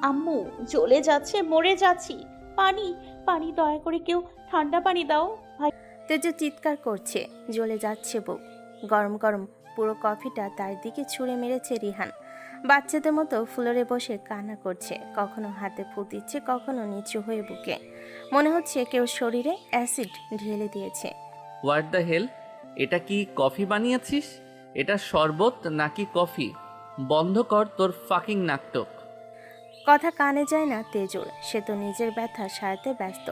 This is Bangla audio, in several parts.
আম্মু, জ্বলে যাচ্ছে, মরে যাচ্ছি। পানি, পানি, দয়া করে কেউ ঠান্ডা পানি দাও। ভাই। তেজু চিৎকার করছে, জ্বলে যাচ্ছে বুক। গরম গরম পুরো কফিটা তার দিকে ছুঁড়ে মেরেছে রিহান। বাচ্চাদের মতো ফ্লোরে বসে কান্না করছে, কখনো হাতে ফু দিচ্ছে, কখনো নিচু হয়ে বুকে। মনে হচ্ছে কেউ শরীরে অ্যাসিড ঢেলে দিয়েছে। What the hell? এটা কি কফি বানিয়েছিস? এটা শরবত নাকি কফি? বন্ধ কর তোর ফাকিং নাটক। কথা কানে যায় না তেজুর, সে তো নিজের ব্যথা সারাতে ব্যস্ত।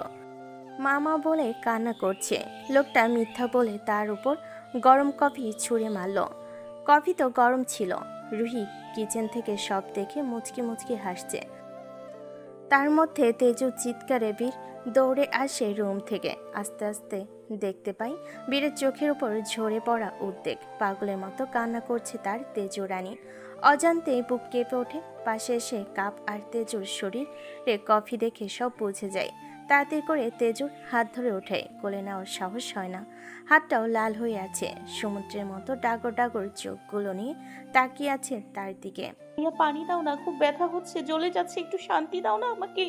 মামা বলে কান্না করছে, লোকটা মিথ্যা বলে তার উপর গরম কফি ছুঁড়ে মারল। কফি তো গরম ছিল। রুহি কিচেন থেকে সব দেখে মুচকি মুচকি হাসছে। তার মধ্যে তেজু চিৎকারে বীর দৌড়ে আসে রুম থেকে। আস্তে আস্তে দেখতে পাই বীরের চোখের উপর ঝরে পড়া উদ্বেগ। পাগলের মতো কান্না করছে তার তেজু রানী। অজান্তে বুক কেঁপে ওঠে। পাশে এসে কাপ আর তেজুর শরীরে কফি দেখে সব বুঝে যায়। তাড়াতাড়ি করে তেজুর হাত ধরে ওঠে, কোলে নেওয়ার সাহস হয় না। হাতটাও লাল হয়ে আছে। সমুদ্রের মতো ডাগর ডাগর চোখগুলো নিয়ে তাকিয়ে আছে তার দিকে। ভাইয়া, পানি দাও না, খুব ব্যথা হচ্ছে, জ্বলে যাচ্ছে, একটু শান্তি দাও না আমাকে।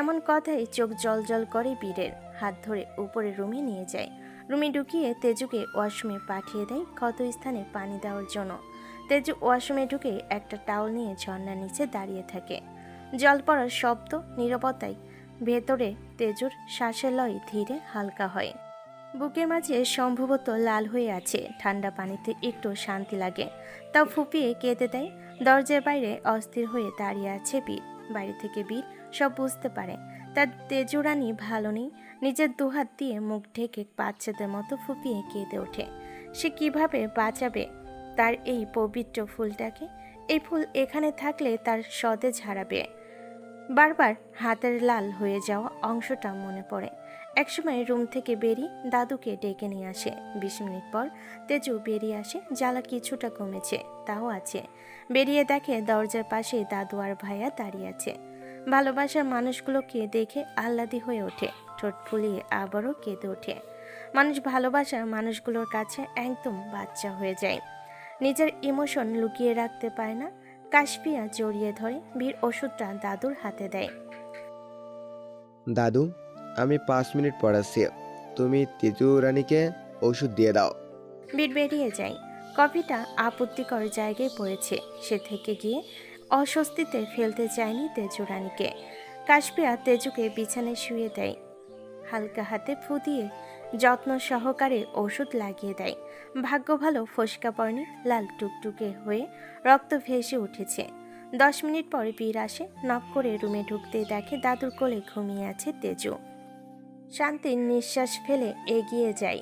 এমন কথাই চোখ জল জল করে বীরের। হাত ধরে উপরে রুমে নিয়ে যায়। রুমে ঢুকিয়ে তেজুকে ওয়াশরুমে পাঠিয়ে দেয় ক্ষত স্থানে পানি দেওয়ার জন্য। তেজু ওয়াশরুমে ঢুকে একটা টাওয়াল নিয়ে ঝর্ণার নিচে দাঁড়িয়ে থাকে। জল পড়ার শব্দ, নীরবতায় ভেতরে তেজুর শ্বাসের লয় ধীরে হালকা হয়। বুকের মাঝে সম্ভবত লাল হয়ে আছে। ঠান্ডা পানিতে একটু শান্তি লাগে, তাও ফুপিয়ে কেঁদে দেয়। দরজার বাইরে অস্থির হয়ে দাঁড়িয়ে আছে বীর। বাইরে থেকে বীর সব বুঝতে পারে তার তেজুরানি ভালো নেই। নিজের দুহাত দিয়ে মুখ ঢেকে বাচ্চাদের মতো ফুপিয়ে কেঁদে ওঠে। সে কিভাবে বাঁচাবে তার এই পবিত্র ফুলটাকে? এই ফুল এখানে থাকলে তার সতেজ হারাবে। বারবার হাতের লাল হয়ে যাওয়া অংশটা মনে পড়ে। একসময় রুম থেকে বেরিয়ে দাদুকে ডেকে নিয়ে আসে। 20 মিনিট পর তেজু বেরিয়ে আসে। জ্বালা কিছুটা কমেছে, তাও আছে। বেরিয়ে দেখে দরজার পাশে দাদু আর ভাইয়া দাঁড়িয়ে আছে। ভালোবাসার মানুষগুলোকে দেখে আহ্লাদি হয়ে ওঠে, ঠোঁট ফুলিয়ে আবারও কেঁদে ওঠে। মানুষ ভালোবাসার মানুষগুলোর কাছে একদম বাচ্চা হয়ে যায়, নিজের ইমোশন লুকিয়ে রাখতে পারে না। কাশপিয়া জড়িয়ে ধরে বীর ওষুধটা দাদুর হাতে দেয়। দাদু, আমি 5 মিনিট পর আসছি। তুমি তেজু রানীকে ওষুধ দিয়ে দাও। বীর বেরিয়ে যায়। কফিটা আপত্তিকর জায়গায় পড়েছে। সে থেকে গিয়ে অস্বস্তিতে ফেলতে চায়নি তেজু রানীকে। কাশপিয়া তেজুকে বিছানায় শুয়ে দেয়। হালকা হাতে ফু দিয়ে যত্ন সহকারে ওষুধ লাগিয়ে দেয়। ভাগ্য ভালো ফোসকা পড়েনি, লাল টুকটুকে হয়ে রক্ত ভেসে উঠেছে। 10 মিনিট পরে বীর আসে। নক করে রুমে ঢুকতেই দেখে দাদুর কোলে ঘুমিয়ে আছে তেজু। শান্তির নিঃশ্বাস ফেলে এগিয়ে যায়।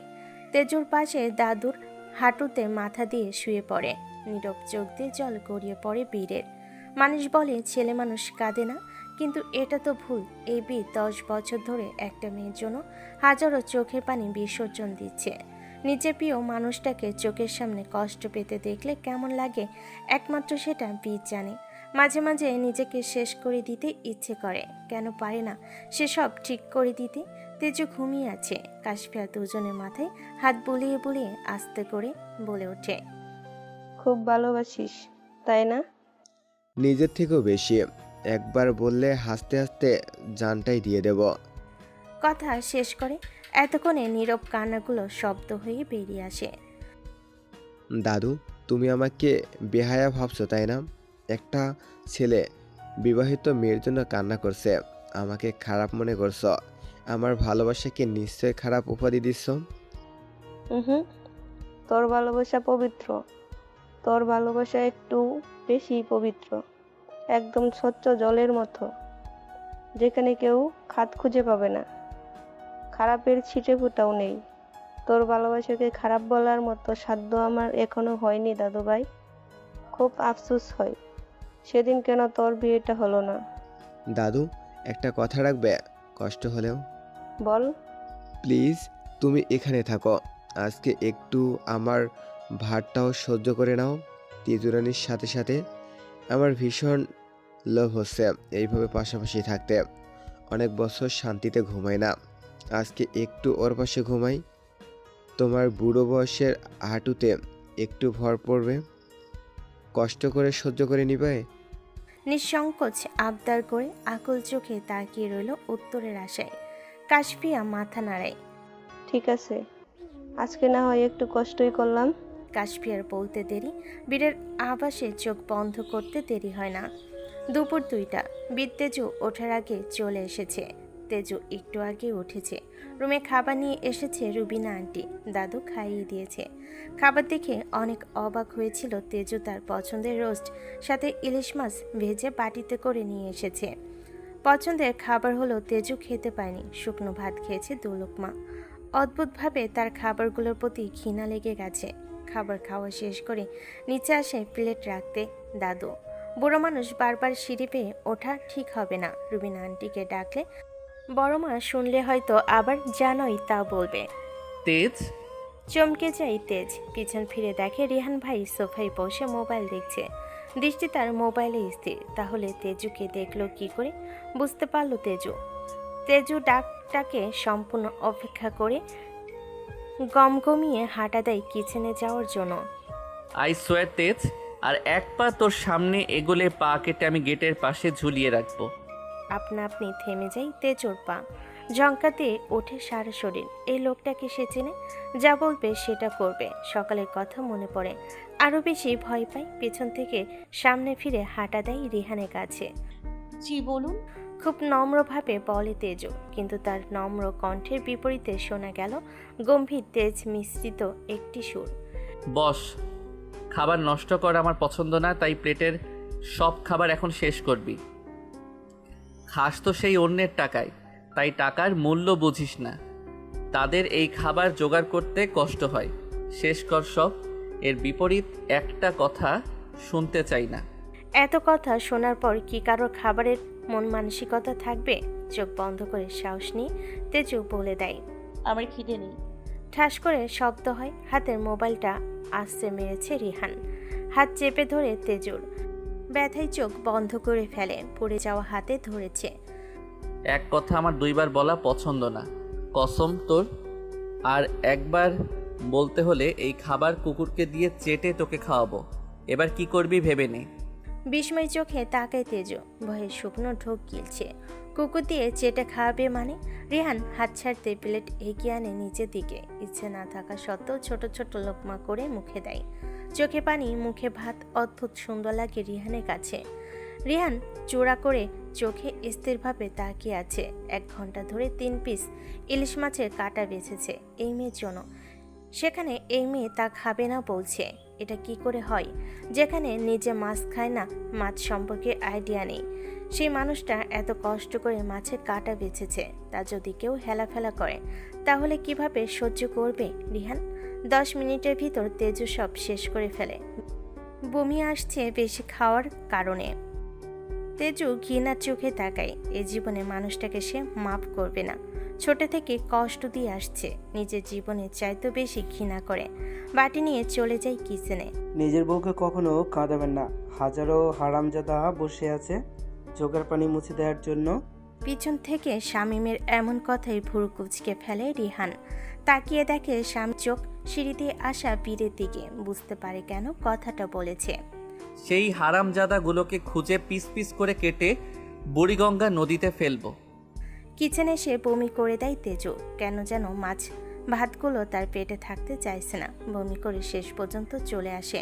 তেজুর পাশে দাদুর হাঁটুতে মাথা দিয়ে শুয়ে পড়ে। নীরব চোখ দিয়ে জল গড়িয়ে পড়ে বীরের। মানুষ বলে ছেলে মানুষ কাঁদে না, কিন্তু এটা তো ভুল। এই বীর 10 বছর ধরে একটা মেয়ের জন্য হাজারো চোখের পানি বিসর্জন দিচ্ছে। নিজের প্রিয় মানুষটাকে চোখের সামনে কষ্ট পেতে দেখলে কেমন লাগে একমাত্র সেটা বীর জানে। মাঝে মাঝে নিজেকে শেষ করে দিতে ইচ্ছে করে, কেন পারে না সে সব ঠিক করে দিতে। তেজু ঘুমিয়ে আছে। কাশফিয়া দুজনের মাথায় হাত বুলিয়ে বুলিয়ে আস্তে করে বলে ওঠে, খুব ভালোবাসিস, তাই না? নিজের থেকেও বেশি। একবার বললে হাসতে হাসতে জানটাই দিয়ে দেব। কথা শেষ করে এতক্ষণে নীরব কান্নাগুলো শব্দ হয়ে বেরিয়ে আসে। দাদু, তুমি আমাকে বেহায়া ভাবছো তাই না? একটা ছেলে বিবাহিত মেয়ের জন্য কান্না করছে, আমাকে খারাপ মনে করছো? আমার ভালোবাসাকে নিশ্চয় খারাপ উপাধি দিচ্ছ। হুম, তোর ভালোবাসা পবিত্র। তোর ভালোবাসা একটু বেশি পবিত্র, একদম স্বচ্ছ জলের মতো, যেখানে কেউ খাদ খুঁজে পাবে না, খারাপের ছিটে ফোঁটাও নেই। তোর ভালোবাসাকে খারাপ বলার মতো সাধ্য আমার এখনো হয়নি দাদু ভাই। খুব আফসোস হয় সেদিন কেন তোর বিয়েটা হলো না। দাদু, একটা কথা রাখবে, কষ্ট হলেও? বল। প্লিজ, তুমি এখানে থাকো। আজকে একটু আমার ভারটাও সহ্য করে নাও। তেজুরানির সাথে সাথে আমার ভীষণ লোভ হচ্ছে এইভাবে পাশাপাশি থাকতে। অনেক বছর শান্তিতে ঘুমাই না, আজকে একটু ওর পাশে ঘুমাই। তোমার বুড়ো বয়সের হাঁটুতে একটু ভর পড়বে, কষ্ট করে সহ্য করে নিবে। নিঃসংকোচ আবদার করে আকুল চোখে তাকিয়ে রইল উত্তরের আশায়। কাশফিয়া মাথা নাড়ায়। ঠিক আছে, আজকে না হয় একটু কষ্টই করলাম। কাশফিয়ার বলতে দেরি, বীরের আবাসে চোখ বন্ধ করতে দেরি হয় না। দুপুর 2টা, বীর তেজু ওঠার আগে চলে এসেছে। তেজু একটু আগে উঠেছে। রুমে খাবার নিয়ে এসেছে রুবিনা আন্টি। দাদু খাইয়ে দিয়েছে। খাবার দেখে অনেক অবাক হয়েছিল তেজু তার পছন্দের রোস্ট সাথে ইলিশ মাছ ভেজে বাটিতে করে নিয়ে এসেছে। পছন্দের খাবার হলো তেজু খেতে পায়নি, শুকনো ভাত খেয়েছে 2 লোকমা। অদ্ভুতভাবে তার খাবারগুলোর প্রতি ঘৃণা লেগে গেছে। খাবার খাওয়া শেষ করে নিচে আসে প্লেট রাখতে দাদু। বুড়ো মানুষ বারবার সিঁড়ি পেয়ে ওঠা ঠিক হবে না। রুবিনা আন্টিকে ডাকলে বড় মা শুনলে হয়তো আবার জানোই তা বলবে। তেজ, চমকে যায় তেজ। পিছন ফিরে দেখে রিহান ভাই সোফায় বসে মোবাইল দেখছে। দৃষ্টি তার মোবাইলে স্থির। তাহলে তেজুকে দেখলো কি করে? বুঝতে পারলো তেজু। তেজু ডাকটাকে সম্পূর্ণ অপেক্ষা করে গমগমিয়ে হাঁটা দেয় কিচেনে যাওয়ার জন্য। আই সোয়ার তেজ, আর এক পা তোর সামনে এগোলে পা কেটে আমি গেটের পাশে ঝুলিয়ে রাখবো। আপনা আপনি থেমে যায় তেজুর পা। ঝঙ্কাতে ওঠে সারা শরীর। এই লোকটাকে সে চেনে, যা বলবে সেটা করবে। সকালের কথা মনে পড়ে, আরও বেশি ভয় পায়। পেছন থেকে সামনে ফিরে হাঁটা দেয় রিহানের কাছে। জি বলুন। খুব নম্রভাবে বলে তেজু, কিন্তু তার নম্র কণ্ঠের বিপরীতে শোনা গেল গম্ভীর তেজ মিশ্রিত একটি সুর। বস, খাবার নষ্ট করা আমার পছন্দ না, তাই প্লেটের সব খাবার এখন শেষ করবি। খাস তো সেই অন্যের টাকায়, তাই টাকার মূল্য বুঝিস না। তাদের এই খাবার জোগাড় করতে কষ্ট হয়। শেষ কর সব। এর বিপরীত একটা কথা শুনতে চাই না। এত কথা শোনার পর কি কারোর খাবারের মন মানসিকতা থাকবে? চোখ বন্ধ করে সাহস নিয়ে তেজু বলে দেয়, আমার খিদে নেই। ঠাস করে শব্দ হয়। হাতের মোবাইলটা আস্তে মেরেছে রিহান। হাত চেপে ধরে তেজুর। ব্যথায় চোখ বন্ধ করে ফেলে। পড়ে যাওয়া হাতে ধরেছে। এক কথা আমার 2বার বলা পছন্দ না, কসম তোর। আর একবার বলতে হলে এই খাবার কুকুরকে দিয়ে চেটে তোকে খাওয়াবো। এবার কি করবি ভেবে নে। বিস্ময় চোখে তাকায় তেজু। ভয়ে শুকনো ঢোক গিলছে। কুকুর দিয়ে চেটে খাওয়াবে মানে? রিহান হাত ছাড়তে প্লেট এগিয়ে আনে নিচের দিকে। ইচ্ছে না থাকা সত্ত্বেও ছোট ছোট লোকমা করে মুখে দেয়। চোখে পানি, মুখে ভাত। অদ্ভুত সুন্দর লাগে রিহানের কাছে। রিহান চূড়া করে চোখে স্থিরভাবে তাকিয়ে আছে। 1 ঘন্টা ধরে 3 পিস ইলিশ মাছের কাটা বেছেছে এই মেয়ের জন্য। সেখানে এই মেয়ে তা খাবে না বলছে। এটা কি করে হয়? যেখানে নিজে মাছ খায় না, মাছ সম্পর্কে আইডিয়া নেই, সেই মানুষটা এত কষ্ট করে মাছের কাটা বেছেছে। তা যদি কেউ হেলাফেলা করে তাহলে কিভাবে সহ্য করবে রিহান? 10 মিনিটের ভিতর তেজু সব শেষ করে ফেলে। বমি আসছে বেশি খাওয়ার কারণে। তেজু ঘৃণার চোখে তাকায়। এই জীবনে মানুষটাকে সে মাফ করবে না। ছোট থেকে কষ্ট দিয়ে আসছে, নিজের জীবনের চাইতে বেশি ঘৃণা করে। বাটি নিয়ে চলে যায় কিচেনে। নিজের বউকে কখনো কাঁদাবেন না। হাজারো হারামজাদা বসে আছে চোখের পানি মুছে দেওয়ার জন্য। পিছন থেকে শামীমের এমন কথাই ভুরু কুচকে ফেলে রিহান। তাকিয়ে দেখে চোখ সিঁড়ি দিয়ে আসা বীরের দিকে। বুঝতে পারে কেন কথাটা বলেছে। সেই হারামজাদাগুলোকে খুঁজে পিস পিস করে কেটে বুড়িগঙ্গা নদীতে ফেলবো। কিচেনে এসে বমি করে দেয় তেজু। কেন যেন মাছ ভাতগুলো তার পেটে থাকতে চাইছে না। বমি করে শেষ পর্যন্ত চলে আসে।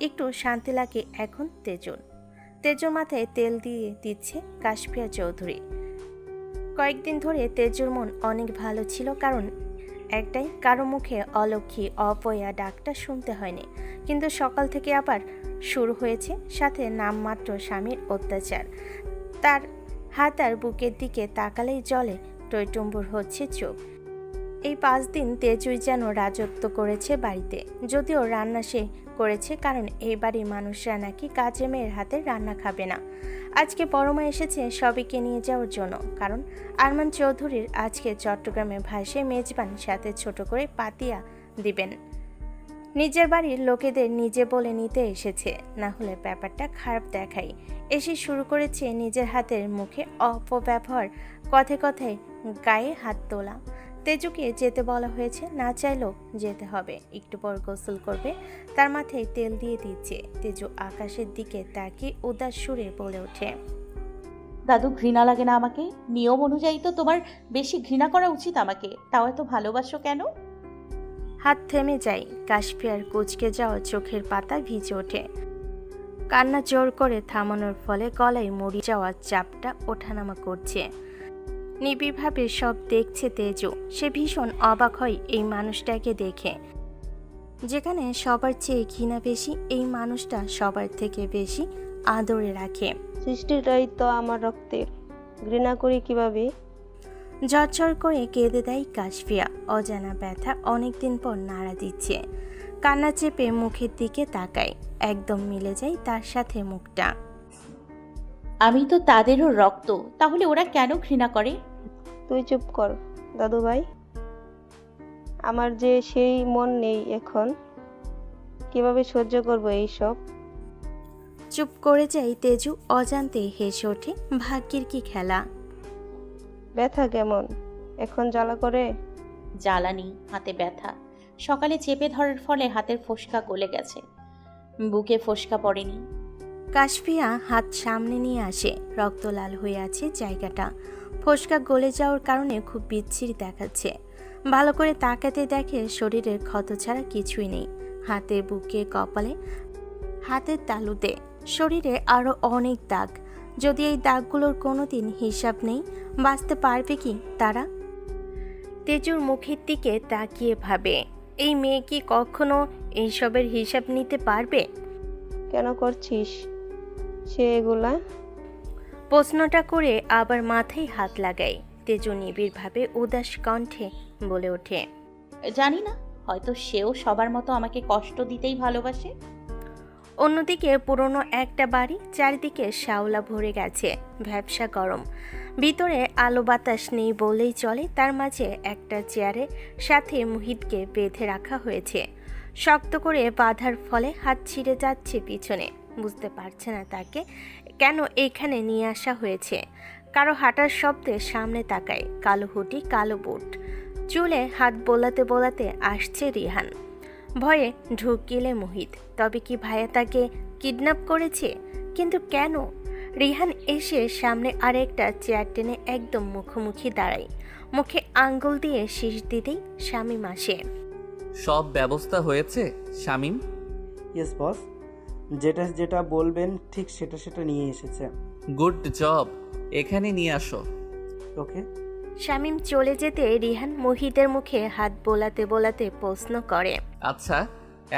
একটু শান্তি লাগে এখন তেজুর। তেজুর মাথায় তেল দিয়ে দিচ্ছে কাশফিয়া চৌধুরী। কয়েকদিন ধরে তেজুর মন অনেক ভালো ছিল, কারণ একটাই, কারো মুখে অলক্ষী অপয়া ডাকটা শুনতে হয়নি। কিন্তু সকাল থেকে আবার শুরু হয়েছে, সাথে নামমাত্র স্বামীর অত্যাচার। তার হাত আর বুকের দিকে তাকালেই জলে টইটুম্বুর হচ্ছে চোখ। এই 5 দিন তেজুই যেন রাজত্ব করেছে বাড়িতে। যদিও রান্না সে করেছে, কারণ এই বাড়ির মানুষরা নাকি কাজে মেয়ের হাতে রান্না খাবে না। আজকে বড়মা এসেছে সবাইকে নিয়ে যাওয়ার জন্য, কারণ আরমান চৌধুরীর আজকে চট্টগ্রামে ভাসে মেজবান, সাথে ছোট করে পাতিয়া দিবেন। নিজের বাড়ির লোকেদের নিজে বলে নিতে এসেছে, না হলে ব্যাপারটা খারাপ দেখাই। এসে শুরু করেছে নিজের হাতের মুখে অপব্যবহার, কথায় কথায় গায়ে হাত তোলা। তেজুকে যেতে বলা হয়েছে, না চাইলেও যেতে হবে। একটু পর গোসল করবে, তার মাথায় তেল দিয়ে দিচ্ছে। তেজু আকাশের দিকে তাকিয়ে উদাস সুরে বলে ওঠে, দাদু ঘৃণা লাগে না আমাকে? নিয়ম অনুযায়ী তো তোমার বেশি ঘৃণা করা উচিত আমাকে, তাও এত ভালোবাসো কেন? হাত থেমে যায়। কাশফিয়ার কুঁচকে যাওয়া চোখের পাতা ভিজে ওঠে। কান্না জোর করে থামানোর ফলে গলায় মরি যাওয়া চাপটা ওঠানামা করছে। নিবিড়ভাবে সব দেখছে তেজু। সে ভীষণ অবাক হয় এই মানুষটাকে দেখে। যেখানে সবার চেয়ে ঘৃণা বেশি, এই মানুষটা সবার থেকে বেশি আদরে রাখে। সৃষ্টিটাই তো আমার রক্তের, ঘৃণা করি কিভাবে? ঝরঝর করে কেঁদে দেয় কাশফিয়া। অজানা ব্যথা অনেকদিন পর নাড়া দিচ্ছে। কান্না চেপে মুখের দিকে তাকায়। একদম মিলে যায় তার সাথে মুখটা। আমি তো তাদেরও রক্ত, তাহলে ওরা কেন ঘৃণা করে? তুই চুপ কর দাদু ভাই, আমার যে সেই মন নেই এখন, কিভাবে সহ্য করবো এইসব? চুপ করে যাই তেজু। অজান্তে হেসে ওঠে। ভাগ্যের কি খেলা। ব্যথা কেমন এখন, জ্বালা করে? জ্বালানি, হাতে ব্যথা। সকালে চেপে ধরার ফলে হাতের ফোসকা গলে গেছে, বুকে ফোসকা পড়েনি। কাশফিয়া হাত সামনে নিয়ে আসে। রক্ত লাল হয়ে আছে জায়গাটা। ফোসকা গলে যাওয়ার কারণে খুব বিচ্ছিরি দেখাচ্ছে। ভালো করে তাকাতে দেখে শরীরের ক্ষত ছাড়া কিছুই নেই। হাতে, বুকে, কপালে, হাতের তালুতে, শরীরে আরো অনেক দাগ। যদি এই দাগগুলোর কোনোদিন হিসাব নেই, বাঁচতে পারবে কি তারা? তেজুর মুখের দিকে তাকিয়ে ভাবে, এই মেয়ে কি কখনো এইসবের হিসাব নিতে পারবে? কেন করছিস সে এগুলা? প্রশ্নটা করে আবার মাথায় হাত লাগায়। তেজু নিবিড়ভাবে উদাস কণ্ঠে বলে ওঠে, জানি না, হয়তো সেও সবার মতো আমাকে কষ্ট দিতেই ভালোবাসে। অন্যদিকে পুরনো একটা বাড়ি, চারিদিকে শ্যাওলা ভরে গেছে। ভ্যাপসা গরম, ভিতরে আলো বাতাস নেই বলেই চলে। তার মাঝে একটা চেয়ারের সাথে মুহিতকে বেঁধে রাখা হয়েছে। শক্ত করে বাঁধার ফলে হাত ছিঁড়ে যাচ্ছে পিছনে। বুঝতে পারছে না তাকে কেন এইখানে নিয়ে আসা হয়েছে। কারো হাঁটার শব্দে সামনে তাকায়। কালো হুডি, কালো বুট, চুলে হাত বোলাতে বোলাতে আসছে রিহান। ভয়ে ঢুকিলে মুহিত। তবে কি ভাইয়া তাকে কিডন্যাপ করেছে? কিন্তু কেন? রিহান এসে সামনে আরেকটা চেয়ার টেনে একদম মুখোমুখি দাঁড়ায়। মুখে আঙ্গুল দিয়ে শীষ দিতেই শামীম আসে। সব ব্যবস্থা হয়েছে শামীম? ইয়েস বস, যেটা যেটা বলবেন ঠিক সেটা সেটা নিয়ে এসেছে। গুড জব, এখানে নিয়ে আসো। ওকে। শামীম চলে যেতে রিহান মুহিতের মুখে হাত বোলাতে বোলাতে প্রশ্ন করে, আচ্ছা,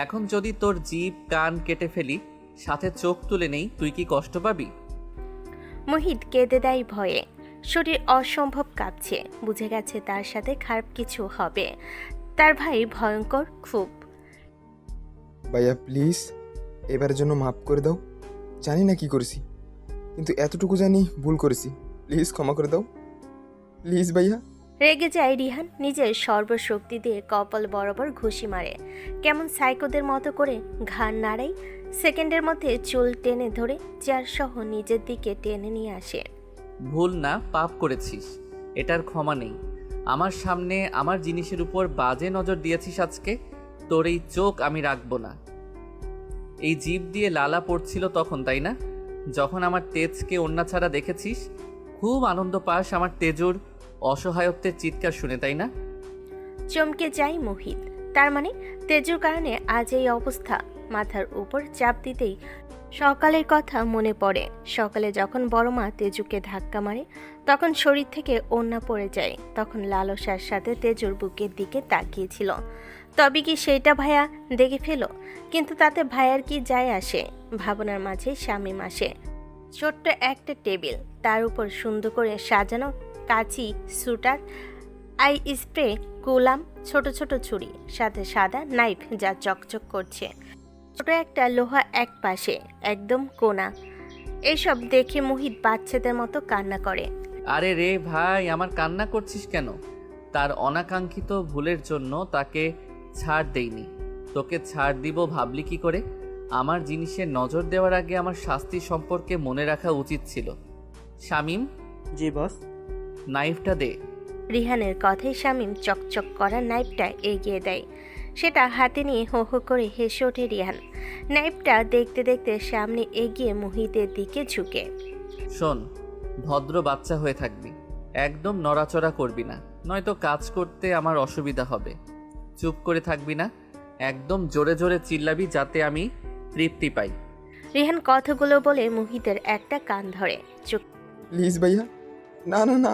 এখন যদি তোর জিভ কান কেটে ফেলি, সাথে চোখ তুলে নেই, তুই কি কষ্ট পাবি? মুহিত কেঁদে দেয় ভয়ে। শরীর অসম্ভব কাঁপছে। বুঝে গেছে তার সাথে খারাপ কিছু হবে। তার ভাই ভয়ঙ্কর খুব। ভাইয়া প্লিজ, এবারের জন্য মাফ করে দাও। জানি না কি করেছি, কিন্তু এতটুকু জানি ভুল করেছি। প্লিজ ক্ষমা করে দাও, প্লিজ ভাইয়া। রেগে যায় রিহান। নিজের সর্বশক্তি দিয়ে কপাল বরাবর ঘুষি মারে। কেমন সাইকোদের মতো করে ঘাড় নাড়াই। সেকেন্ডের মধ্যে চুল টেনে ধরে চেয়ার সহ নিজের দিকে টেনে নিয়ে আসে। ভুল না, পাপ করেছিস, এটার ক্ষমা নেই। আমার সামনে আমার জিনিসের উপর বাজে নজর দিয়েছিস আজকে, তোর এই চোখ আমি রাখবো না। এই জিভ দিয়ে লালা পড়ছিল তখন, তাই না? যখন আমার তেজকে অন্যা ছাড়া দেখেছিস, খুব আনন্দ পাস আমার তেজুর অসহায়ত্বের চিৎকার শুনে, তাই না? চমকে যায় মোহিত। তার মানে তেজুর কারণে আজ এই অবস্থা। মাথার উপর চাপ দিতেই সকালের কথা মনে পড়ে। সকালে যখন বড়মা তেজুকে ধাক্কা মারে, তখন শরীর থেকে ওড়না পড়ে যায়। তখন লালসার সাথে তেজুর বুকের দিকে তাকিয়েছিল। তবে কি সেটা ভাইয়া দেখে ফেল? কিন্তু তাতে ভাইয়ার কি যায় আসে? ভাবনার মাঝে শামীম আসে। ছোট্ট একটা টেবিল, তার উপর সুন্দর করে সাজানো কাঁচি, সুটার, আই স্প্রে, কুলাম, ছোট ছোট ছুরি, সাথে সাদা নাইফ যা চকচক করছে। ছোট একটা লোহা এক পাশে, একদম কোনা। এসব দেখে মোহিত বাচ্চাদের মতো কান্না করে। আরে রে ভাই, আমার কান্না করছিস কেন? তার অনাকাঙ্ক্ষিত ভুলের জন্য তাকে ছাড় দেইনি। তোকে ছাড় দিব ভাবলি কি করে? আমার জিনিসে নজর দেওয়ার আগে আমার শাস্তি সম্পর্কে মনে রাখা উচিত ছিল। শামীম, জি বস। নাইফটা দে। রিহানের কথায় শামীম চকচক করা নাইফটা এগিয়ে দেয়। সেটা হাতে নিয়ে হো হো করে হেসে ওঠে রিহান। নাইফটা দেখতে দেখতে সামনে এগিয়ে মুহিতের দিকে ঝুঁকে। শোন, ভদ্র বাচ্চা হয়ে থাকবি, একদম নড়াচড়া করবি না, নয়তো কাজ করতে আমার অসুবিধা হবে। চুপ করে থাকবি না, একদম জোরে জোরে চিল্লাবি যাতে আমি তৃপ্তি পাই। রিহান কথাগুলো বলে মুহিতের একটা কান ধরে। প্লিজ ভাইয়া, না না না,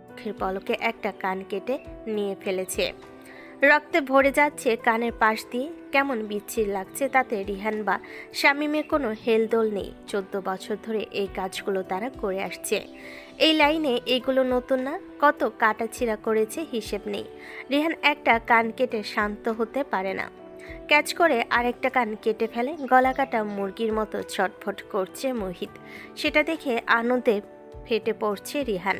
চোখের পলকে একটা কান কেটে নিয়ে ফেলেছে। রক্তে ভরে যাচ্ছে কানের পাশ দিয়ে। কেমন বিচ্ছির লাগছে তাতে। রিহান বা শামীমের কোনো হেলদোল নেই। 14 বছর ধরে এই কাজগুলো তারা করে আসছে। এই লাইনে এগুলো নতুন না, কত কাটাছিড়া করেছে হিসেব নেই। রিহান একটা কান কেটে শান্ত হতে পারে না। ক্যাচ করে আরেকটা কান কেটে ফেলে। গলা কাটা মুরগির মতো ছটফট করছে মোহিত। সেটা দেখে আনন্দে ফেটে পড়ছে রিহান।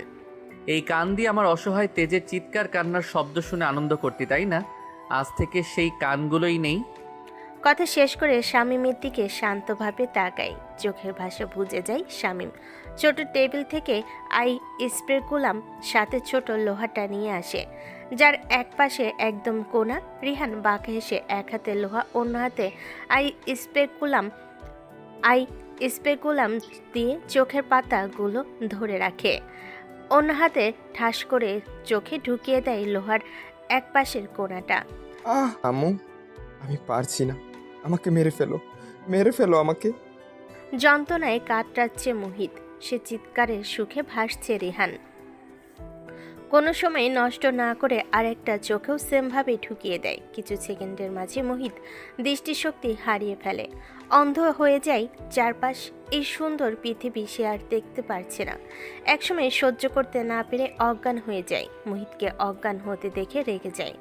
এই কান দিয়ে আমার অসহায় তেজের চিৎকার কান্নার শব্দ শুনে আনন্দ করতি, তাই না? আজ থেকে সেই কানগুলোই নেই। কথা শেষ করে শামীমের দিকে শান্তভাবে তাকাই। চোখের ভাষা বুঝে যায় শামীম। ছোট টেবিল থেকে আই স্প্রেকুলাম সাথে ছোট লোহাটা নিয়ে আসে, যার এক পাশে একদম কোনা। রিহান বাঁকা হেসে এক হাতে লোহা, অন্য হাতে আই স্পেকুলাম দিয়ে চোখের পাতাগুলো ধরে রাখে। অন্য হাতে ঠাস করে চোখে ঢুকিয়ে দেয় লোহার এক পাশের কোনাটা। আম্মু, আমি পারছি না, আমাকে মেরে ফেলো আমাকে। যন্ত্রণায় কাতরাচ্ছে মোহিত। সে চিৎকারের সুখে ভাসছে রিহান। কোনো সময় নষ্ট না করে আরেকটা চোখেও সেমভাবে ঢুকিয়ে দেয়। কিছু সেকেন্ডের মাঝে মোহিত দৃষ্টিশক্তি হারিয়ে ফেলে। অন্ধ হয়ে যায় চারপাশ। এই সুন্দর পৃথিবী সে আর দেখতে পারছে না। একসময় সহ্য করতে না পেরে অজ্ঞান হয়ে যায়। মোহিতকে অজ্ঞান হতে দেখে রেগে যায়।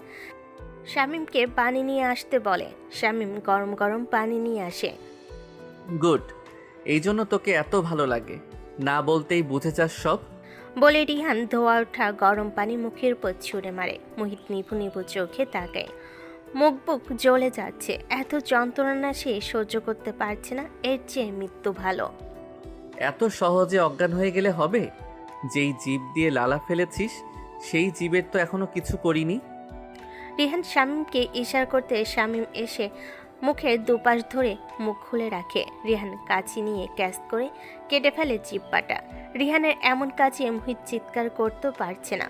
শামীমকে পানি নিয়ে আসতে বলে। শামীম গরম গরম পানি নিয়ে আসে। গুড, এই জন্য তোকে এত ভালো লাগে, না বলতেই বুঝে যাস সব। বলে রিহান ধোয়া ওঠা গরম পানি মুখের উপর ছুঁড়ে মারে। মোহিত নিভু নিভু চোখে তাকায়। মুখ বুক জ্বলে যাচ্ছে। এত যন্ত্রণা সে সহ্য করতে পারছে না। এর চেয়ে মৃত্যু ভালো। এত সহজে অজ্ঞান হয়ে গেলে হবে? যেই জীব দিয়ে লালা ফেলেছিস সেই জীবের তো এখনো কিছু করিনি। রিহান শামীমকে ইশারা করতে শামীম এসে মুখের দুপাশ ধরে মুখ খুলে রাখে। রিহান কাঁচি নিয়ে ক্যাচ করে কেটে ফেলে জিহ্বাটা। রিহানের এমন কাজে মোহিত চিৎকার করতেও পারছে না।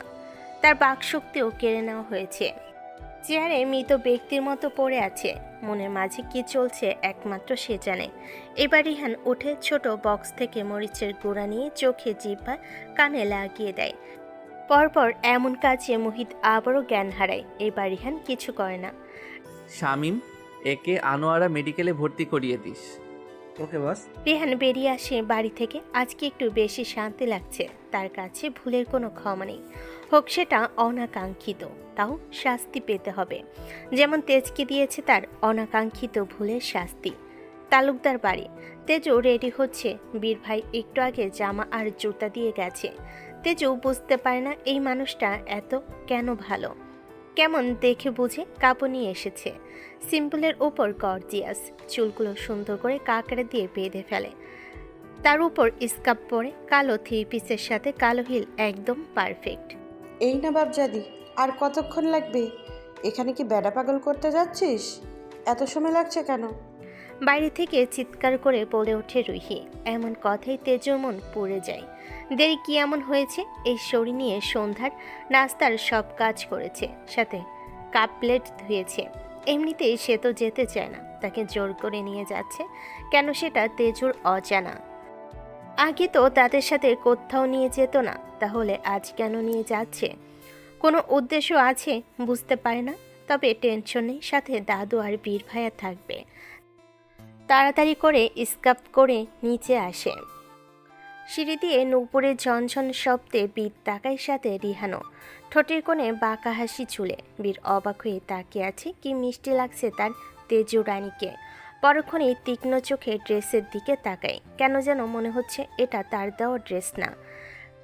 তার বাকশক্তিও কেড়ে নেওয়া হয়েছে। চেয়ারে মৃত ব্যক্তির মতো পড়ে আছে। মনের মাঝে কি চলছে একমাত্র সে জানে। এবার রিহান উঠে ছোট বক্স থেকে মরিচের গুঁড়া নিয়ে চোখে, জিহ্বা, কানে লাগিয়ে দেয়। পরপর এমন কাজে মোহিত আবারও জ্ঞান হারায়। এবার রিহান কিছু করে না। শামীম, একে আনোয়ারা মেডিকেলে ভর্তি করিয়ে দিস। ওকে বস। রেহান বেরিয়ে আসে বাড়ি থেকে। আজকে একটু বেশি শান্তি লাগছে। তার কাছে ভুলের কোনো ক্ষমা নেই, হোক সেটা অনাকাঙ্ক্ষিত, তাও শাস্তি পেতে হবে। যেমন তেজকে দিয়েছে তার অনাকাঙ্ক্ষিত ভুলের শাস্তি। তালুকদার বাড়ি। তেজু রেডি হচ্ছে। বীর ভাই একটু আগে জামা আর জুতা দিয়ে গেছে। তেজু বুঝতে পারে না এই মানুষটা এত কেন ভালো। কেমন দেখে বুঝে কাপড় নিয়ে এসেছে। সিম্পলের ওপর গর্জিয়াস, চুলগুলো সুন্দর করে কাঁকড়া দিয়ে বেঁধে ফেলে। তার উপর স্কার্ফ পরে, কালো থ্রি পিসের সাথে কালো হিল, একদম পারফেক্ট। এই না বাপজাদি, আর কতক্ষণ লাগবে? এখানে কি বেড়া পাগল করতে যাচ্ছিস? এত সময় লাগছে কেন? বাইরে থেকে চিৎকার করে বলে ওঠে রুহি। এমন কথাই তেজুর মন পড়ে যায়। দেরি কি এমন হয়েছে? এই শরী নিয়ে সন্ধ্যার নাস্তার সব কাজ করেছে, সাথে কাপ প্লেট ধুয়েছে। এমনিতেই সে তো যেতে চায় না, তাকে জোর করে নিয়ে যাচ্ছে কেন সেটা তেজুর অজানা। আগে তো তাদের সাথে কোথাও নিয়ে যেত না, তাহলে আজ কেন নিয়ে যাচ্ছে? কোনো উদ্দেশ্য আছে, বুঝতে পারে না। তবে টেনশন নেই, সাথে দাদু আর বীর ভাইয়া থাকবে। তাড়াতাড়ি করে স্কার্ফ করে নিচে আসে। সিঁড়ি দিয়ে নূপুরের ঝনঝন শব্দে বীর তাকায়, সাথে রিহানও। ঠোঁটের কোণে বাঁকা হাসি ঝুলে। বীর অবাক হয়ে তাকিয়ে আছে। কি মিষ্টি লাগছে তার তেজু রানীকে। পরক্ষণেই তীক্ষ্ণ চোখে ড্রেসের দিকে তাকায়। কেন যেন মনে হচ্ছে এটা তার দেওয়া ড্রেস না।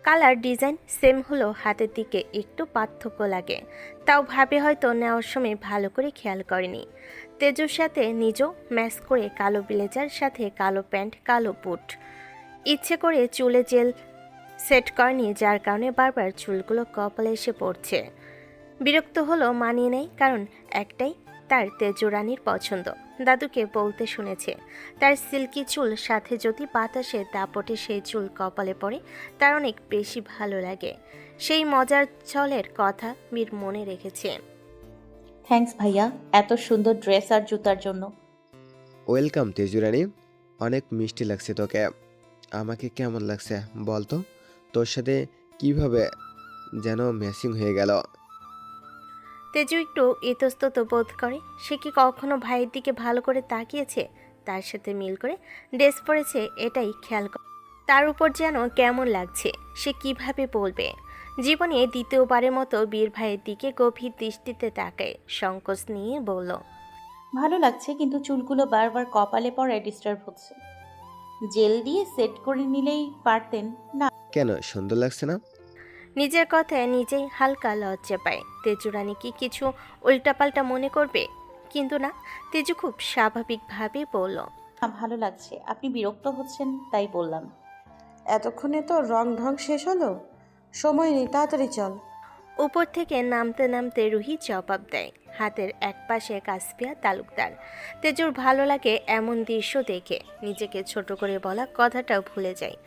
কালার ডিজাইন সেম হলো, হাতের দিকে একটু পার্থক্য লাগে। তাও ভাবে হয়তো নেওয়ার সময় ভালো করে খেয়াল করেনি। তেজুর সাথে নিজেও ম্যাচ করে কালো ব্লেজার, সাথে কালো প্যান্ট, কালো বুট। ইচ্ছে করে চুলে জেল সেট করেনি, যার কারণে বারবার চুলগুলো কপালে এসে পড়ছে। বিরক্ত হলো, মানিয়ে নেয়, কারণ একটাই, তার তেজু রানীর পছন্দ। দাদুকে বলতে শুনেছে, তার সিল্কি চুল সাথে যদি বাতাসে দাপটে সেই চুল কপালে পড়ে তার অনেক বেশি ভালো লাগে। সেই মজার ছলের কথা মীর মনে রেখেছে। থ্যাঙ্কস ভাইয়া, এত সুন্দর ড্রেস আর জুতার জন্য। ওয়েলকাম তেজুরানি, অনেক মিষ্টি লাগছে তোকে। আমাকে কেমন লাগছে বল তো? তোর সাথে কিভাবে যেন ম্যাচিং হয়ে গেল। তেজু একটু ইতস্তত বোধ করে। সে কি কখনো ভাইয়ের দিকে ভালো করে তাকিয়েছে? তার সাথে মিল করে ড্রেস পরেছে, এটাই খেয়াল করে। তার উপর যেন কেমন লাগছে, সে কিভাবে বলবে? জীবনে দ্বিতীয়বারের মতো বীর ভাইয়ের দিকে গভীর দৃষ্টিতে তাকায়, সংকোচ নিয়ে বলল, ভালো লাগছে, কিন্তু চুলগুলো বারবার কপালে পড়ায় ডিস্টার্ব হচ্ছে। জেল দিয়ে সেট করে নিলেই পারতেন না? কেন সুন্দর লাগছে না? নিজের কথায় নিজেই হালকা লজ্জা পায়। তেজু রানী কি কিছু উল্টাপাল্টা মনে করবে? কিন্তু না, তেজু খুব স্বাভাবিকভাবেই বলল, না, ভালো লাগছে। আপনি বিরক্ত হচ্ছেন তাই বললাম। এতক্ষণে তো রং ঢং শেষ হলো, সময় নেই, তাড়াতাড়ি চল। উপর থেকে নামতে নামতে রুহি জবাব দেয়, হাতের এক পাশে কাসপিয়া তালুকদার। তেজুর ভালো লাগে এমন দৃশ্য দেখে, নিজেকে ছোট করে বলা কথাটাও ভুলে যায়।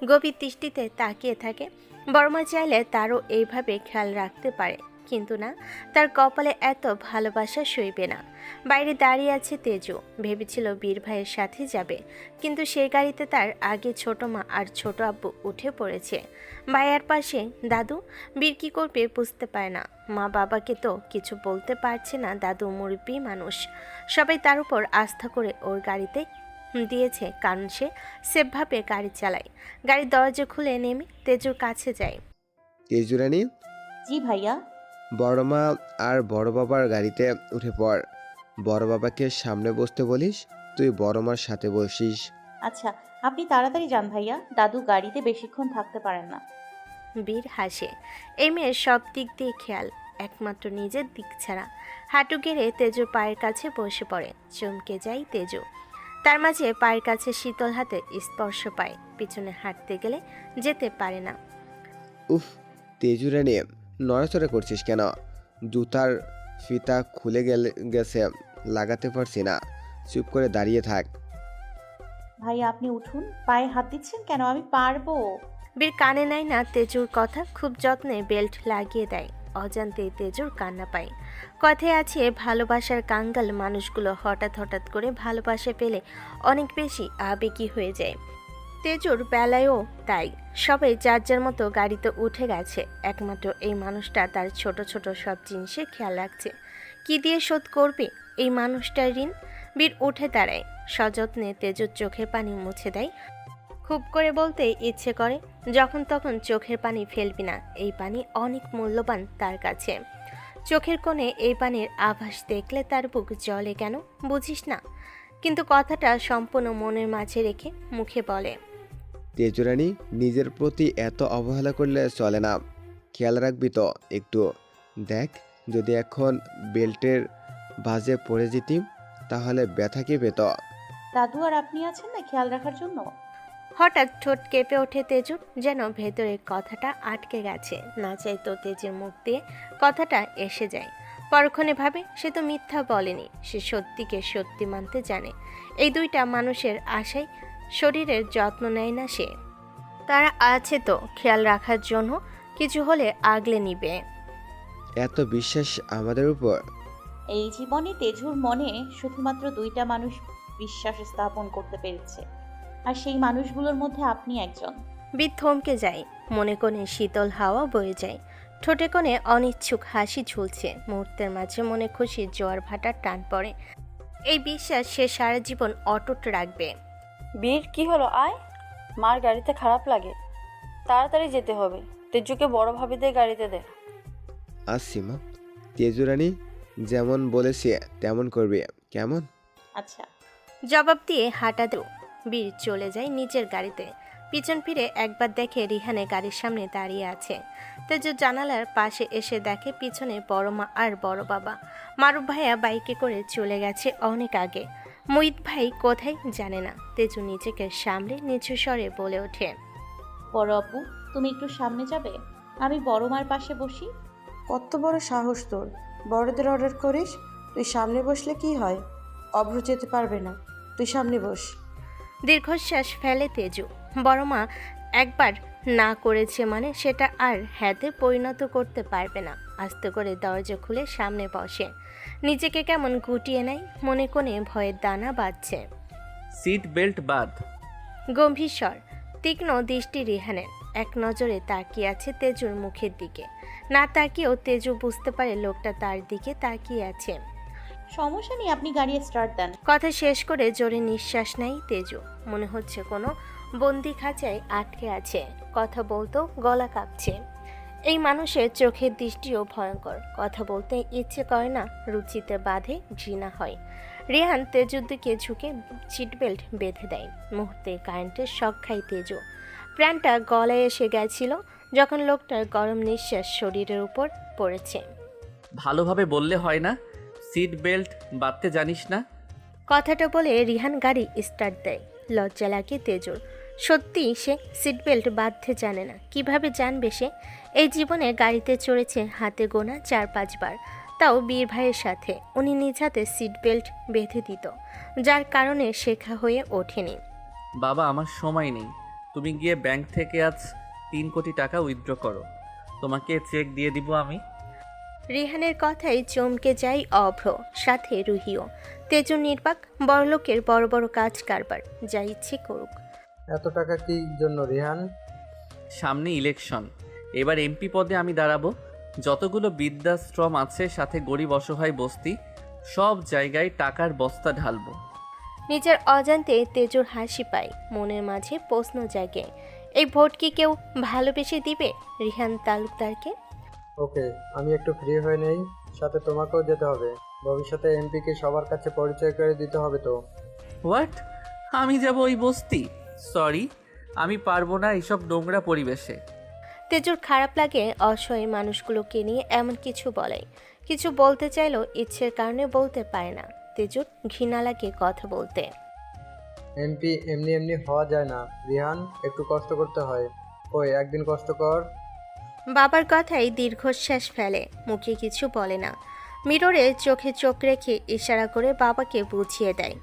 গভীর দৃষ্টিতে তাকিয়ে থাকে। বর্মা চাইলে তারও এইভাবে খেয়াল রাখতে পারে, কিন্তু না, তার কপালে এত ভালোবাসা সইবে না। বাইরে দাঁড়িয়ে আছে তেজু, ভেবেছিল বীর ভাইয়ের সাথে যাবে, কিন্তু সেই গাড়িতে তার আগে ছোট মা আর ছোট আব্বু উঠে পড়েছে। ভাইয়ার পাশে দাদু। বীর কী করবে বুঝতে পারে না। মা বাবাকে তো কিছু বলতে পারছে না, দাদু মুরব্বী মানুষ, সবাই তার উপর আস্থা করে ওর গাড়িতে দিয়েছে, কারণ সে সেফভাবে গাড়ি চালায়। গাড়ির দরজা খুলে নেমে তেজুর কাছে যায়। তেজুরানি, জি ভাইয়া। বড় মা আর বড় বাবার গাড়িতে উঠে পড়। বড় বাবাকে সামনে বসতে বলিস, তুই বড় মার সাথে বসিস। আচ্ছা, আপনি তাড়াতাড়ি যান ভাইয়া, দাদু গাড়িতে বেশিক্ষণ থাকতে পারেন না। বীর হাসে। এই মেয়ের সব দিক দিয়ে খেয়াল, একমাত্র নিজের দিক ছাড়া। হাঁটু গেড়ে তেজুর পায়ের কাছে বসে পড়ে। চমকে যায় তেজু। তার মাঝে পায়ের কাছে শীতল হাতে স্পর্শ পায়। পিছনে হাঁটতে গেলে যেতে পারে না। উফ, তেজুরানি, নড়াচড়া করছিস কেন? জুতার ফিতা খুলে গেছে, লাগাতে পারছি না। চুপ করে দাঁড়িয়ে থাক। ভাইয়া আপনি উঠুন, পায়ে হাত দিচ্ছেন কেন? আমি পারবো। বীর কানে নেয় না তেজুর কথা, খুব যত্নে বেল্ট লাগিয়ে দেয়। অজান্তে তেজুর কান্না পায়। কথায় আছে, ভালোবাসার কাঙ্গাল মানুষগুলো হঠাৎ হঠাৎ করে ভালোবাসা পেলে অনেক বেশি আবেগী হয়ে যায়। তেজুর বেলায়ও তাই। সবাই যার যার মতো গাড়িতে উঠে গেছে, একমাত্র এই মানুষটা তার ছোট ছোট সব জিনিসে খেয়াল রাখছে। কি দিয়ে শোধ করবে এই মানুষটার ঋণ? বীর উঠে দাঁড়ায়, সযত্নে তেজুর চোখের পানি মুছে দেয়। খুব করে বলতে ইচ্ছে করে, যখন তখন চোখের পানি ফেলবি না, এই পানি অনেক মূল্যবান তার কাছে। চোখের কোণে এই পানির আভাস দেখলে তার বুক জ্বলে কেন বুঝিস না? কিন্তু কথাটা সম্পূর্ণ মনের মাঝে রেখে মুখে বলে, তেজুরানি, নিজের প্রতি এত অবহেলা করলে চলে না। খেয়াল রাখবি তো একটু। দেখ, যদি এখন বেল্টের বাজে পড়ে যেতিম তাহলে ব্যথা কে পেত? দাদু আর আপনি আছেন না খেয়াল রাখার জন্য। হঠাৎ ঠোঁট কেঁপে ওঠে তেজুর, যেন ভেতরের কথাটা আটকে গেছে। না চাইতো তেজের মুখ দিয়ে কথাটা এসে যায়। পরক্ষণে ভাবে, সে তো মিথ্যা বলেনি, সে সত্যিকে সত্যি মানতে জানে। এই দুইটা মানুষের আশায় শরীরের যত্ন নেয় না সে। তারা আছে তো খেয়াল রাখার জন্য, কিছু হলে আগলে নিবে। এত বিশ্বাস আমাদের উপর? এই জীবনে তেজুর মনে শুধুমাত্র দুইটা মানুষ বিশ্বাস স্থাপন করতে পেরেছে, আর সেই মানুষগুলোর মধ্যে আপনি একজন। বীর থমকে যায়, মনে কোণে শীতল হাওয়া বয়ে যায়, ঠোঁটে কোণে অনিচ্ছুক হাসি ঝুলছে। মুহূর্তের মাঝে মনে খুশি জোয়ার ভাটার টান পড়ে। এই বিশ্বাস সে সারা জীবন অটুট রাখবে। বীর, কি হলো? আয়। মার গাড়িতে খারাপ লাগে, তাড়াতাড়ি যেতে হবে। তেজুকে বড় ভাবিদের গাড়িতে দে। আসছি মা। তেজুরানি, যেমন বলেছি তেমন করবি, কেমন? আচ্ছা। জবাব দিয়ে হাঁটা দেও। বীর চলে যায় নিজের গাড়িতে। পিছন ফিরে একবার দেখে রিহানে গাড়ির সামনে দাঁড়িয়ে আছে। তেজু জানালার পাশে এসে দেখে পিছনে বড় মা আর বড় বাবা। মারুফ ভাইয়া বাইকে করে চলে গেছে অনেক আগে। মুহিত ভাই কোথায় জানে না। তেজু নিজেকে সামলে নিচু স্বরে বলে ওঠে, বড় আপু, তুমি একটু সামনে যাবে, আমি বড় মার পাশে বসি। কত বড় সাহস তোর! বড়দের অর্ডার করিস? তুই সামনে বসলে কি হয়? অভ্র যেতে পারবে না, তুই সামনে বস। দীর্ঘশ্বাস ফেলে তেজু। বড় মা একবার না করেছে মানে সেটা আর হ্যাঁতে পরিণত করতে পারবে না। আস্তে করে দরজা খুলে সামনে বসে, নিজেকে কেমন গুটিয়ে নেয়, মনে কোণে ভয়ের দানা বাঁধছে। সিট বেল্ট বাদ। গম্ভীর স্বর, তীক্ষ্ণ দৃষ্টি রিহানের। এক নজরে তাকিয়ে আছে তেজুর মুখের দিকে। না তাকিয়েও তেজু বুঝতে পারে লোকটা তার দিকে তাকিয়ে আছে। সমস্যা নেই, আপনি গাড়ি স্টার্ট দেন। কথা শেষ করে জোরে নিঃশ্বাস নেয় তেজু। মনে হচ্ছে কোনো বন্দি খাঁচায় আটকে আছে। কথা বলতেও গলা কাঁপছে। এই মানুষের চোখের দৃষ্টিও ভয়ঙ্কর। কথা বলতে ইচ্ছে করে না, রুচিতে বাঁধে, ঘৃণা হয়। রেহান তেজুর দিকে ঝুঁকে সিট বেল্ট বেঁধে দেয়। মুহূর্তে কারেন্টের শক খায় তেজু। প্রাণটা গলায় এসে গেছিল যখন লোকটার গরম নিঃশ্বাস শরীরের উপর পড়েছে। ভালোভাবে বললে হয় না? সিট বেল্ট বাঁধতে জানিস না? কথাটা বলে রিহান গাড়ি স্টার্ট দেয়। লজ্জা লাগে তেজুর। সত্যি সে সিট বেল্ট বাঁধতে জানে না। কিভাবে জানবে সে? এই জীবনে গাড়িতে চড়েছে হাতে গোনা 4-5 বার, তাও বীর ভাইয়ের সাথে। উনি নিজ হাতে সিট বেল্ট বেঁধে দিত, যার কারণে শেখা হয়ে ওঠেনি। বাবা, আমার সময় নেই। তুমি গিয়ে ব্যাংক থেকে আজ 3 কোটি টাকা উইথড্র করো, তোমাকে চেক দিয়ে দিব আমি। রিহানের কথাই চমকে যায় অভ্র, সাথে রুহিও। তেজু নির্বাক, বড়লোকের বড় বড় কাজ কারবার, যা ইচ্ছে করুক। এত টাকা কি জন্য রেহান? সামনে ইলেকশন, এবার এমপি পদে আমি দাঁড়াবো। যতগুলো বৃদ্ধাশ্রম আছে, সাথে গরিব অসহায় বস্তি, সব জায়গায় টাকার বস্তা ঢালবো। নিজের অজান্তে তেজুর হাসি পায়। মনের মাঝে প্রশ্ন জাগে, এই ভোট কি কেউ ভালোবেসে দিবে রিহান তালুকদারকে? ওকে, আমি একটু ফ্রি হয়ে নেই, সাথে তোমাকেও যেতে হবে। ভবিষ্যতে এমপিকে সবার কাছে পরিচয় করে দিতে হবে তো। হোয়াট? আমি যাব ওই বস্তি? সরি, আমি পারবো না এইসব নোংরা পরিবেশে। তেজুর খারাপ লাগে অসহায় মানুষগুলোকে নিয়ে এমন কিছু বলাই। কিছু বলতে চাইলেও ইচ্ছের কারণে বলতে পারে না। তেজুর ঘৃণা লাগে কথা বলতে। এমপি এমনি এমনি হওয়া যায় না রিহান, একটু কষ্ট করতে হয়। ওই একদিন কষ্ট কর। বাবার কথাই দীর্ঘশ্বাস ফেলে, মুখে কিছু বলে না। মিররে চোখে চোখ রেখে ইশারা করে বাবাকে বুঝিয়ে দেয়।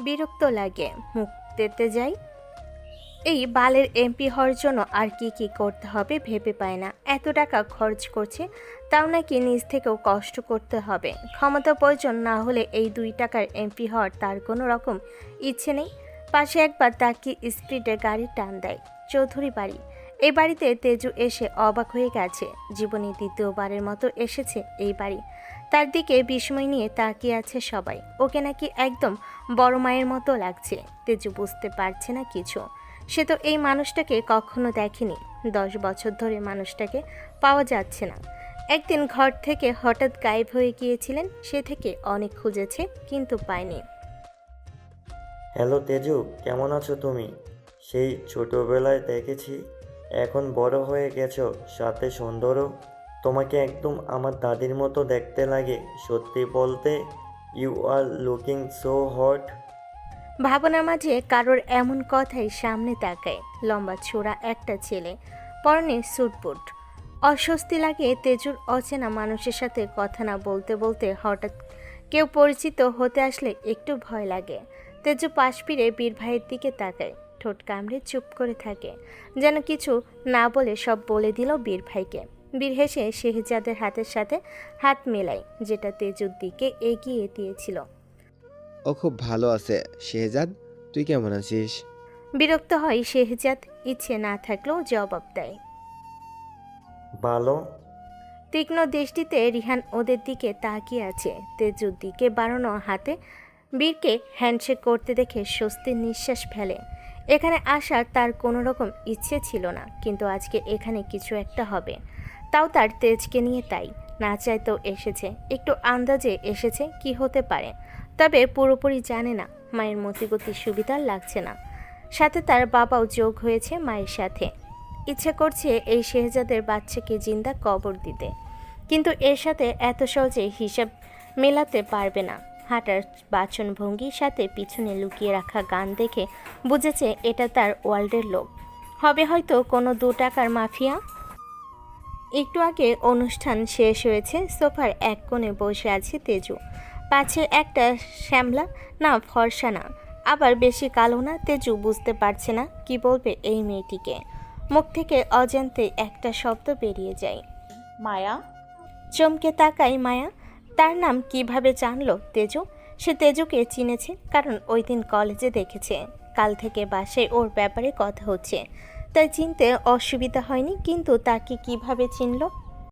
বিরক্ত লাগে, মুখ তেতে যায়। এই বালের এমপি হওয়ার জন্য আর কি কি করতে হবে ভেবে পায় না। এত টাকা খরচ করছে, তাও নাকি নিজ থেকেও কষ্ট করতে হবে। ক্ষমতা প্রয়োজন না হলে এই 2 টাকার এমপি হওয়ার তার কোনো রকম ইচ্ছে নেই। পাশে একবার তাকে স্পিডে গাড়ি টান দেয়। চৌধুরী বাড়ি। এই বাড়িতে তেজু এসে অবাক হয়ে গেছে। জীবনে দ্বিতীয়বারের মতো এসেছে এই বাড়ি। তার দিকে বিস্ময় নিয়ে তাকিয়ে আছে সবাই। ওকে নাকি একদম বড় মায়ের মতো লাগছে। তেজু বুঝতে পারছে না কিছু। সে তো এই মানুষটাকে কখনো দেখেনি। 10 বছর ধরে মানুষটাকে পাওয়া যাচ্ছে না। একদিন ঘর থেকে হঠাৎ গায়েব হয়ে গিয়েছিলেন, সে থেকে অনেক খুঁজেছে কিন্তু পায়নি। হ্যালো তেজু, কেমন আছো তুমি? সেই ছোটবেলায় দেখেছি, এখন বড় হয়ে গেছো, সাথে সুন্দরও। তোমাকে একদম আমার দাদির মতো দেখতে লাগে। সত্যি বলতে, you are looking so hot. ভাবনার মাঝে কারোর এমন কথাই সামনে তাকায়। লম্বা ছোড়া একটা ছেলে, পরনে স্যুটবুট। অস্বস্তি লাগে তেজুর। অচেনা মানুষের সাথে কথা না বলতে বলতে হঠাৎ কেউ পরিচিত হতে আসলে একটু ভয় লাগে। তেজু পাশ ফিরে বীর ভাইয়ের দিকে তাকায়। ঠোঁট কামড়ে চুপ করে থাকে, যেন কিছু না বলে সব বলে দিল বীর ভাইকে। বীর হেসে শেহজাদের হাতের সাথে হাত মেলায়, যেটা তেজুর দিকে এগিয়ে দিয়েছিল। ও খুব ভালো আছে। শেহজাদ, তুই কেমন আছিস? বিরক্ত হয় শেহজাদ, ইচ্ছে না থাকলেও জবাব দেয়। ভালো। তীক্ষ্ণ দৃষ্টিতে রিহান ওদের দিকে তাকিয়ে আছে। তেজুর দিকে বাড়ানো হাতে বীরকে হ্যান্ডশেক করতে দেখে স্বস্তির নিঃশ্বাস ফেলে। এখানে আসার তার কোনো রকম ইচ্ছে ছিল না, কিন্তু আজকে এখানে কিছু একটা হবে, তাও তার তেজকে নিয়ে। তাই না চাইতেও এসেছে। একটু আন্দাজে এসেছে কি হতে পারে, তবে পুরোপুরি জানে না। মায়ের মতিগতি সুবিধার লাগছে না। সাথে তার বাবাও যোগ হয়েছে মায়ের সাথে। ইচ্ছে করছে এই শেহজাদের বাচ্চাকে জিন্দা কবর দিতে, কিন্তু এর সাথে এত সহজে হিসাব মেলাতে পারবে না। হাঁটার বাচনভঙ্গির সাথে পিছনে লুকিয়ে রাখা গান দেখে বুঝেছে এটা তার ওয়ার্ল্ডের লোক। হবে হয়তো কোনো 2 টাকার মাফিয়া। একটু আগে অনুষ্ঠান শেষ হয়েছে, সোফার এক কোণে বসে আছে তেজু। পাছে একটা শ্যামলা, না ফর্সা না, আবার বেশি কালো না। তেজু বুঝতে পারছে না কি বলবে এই মেয়েটিকে। মুখ থেকে অজান্তে একটা শব্দ বেরিয়ে যায়। মায়া। চমকে তাকায় মায়া। তার নাম কিভাবে জানলো তেজু? সে তেজুকে চিনেছে, কারণ ওই দিন কলেজে দেখেছে। কাল থেকে বাসায় ওর ব্যাপারে কথা হচ্ছে, তাই চিনতে অসুবিধা হয়নি। কিন্তু তাকে কিভাবে চিনলো?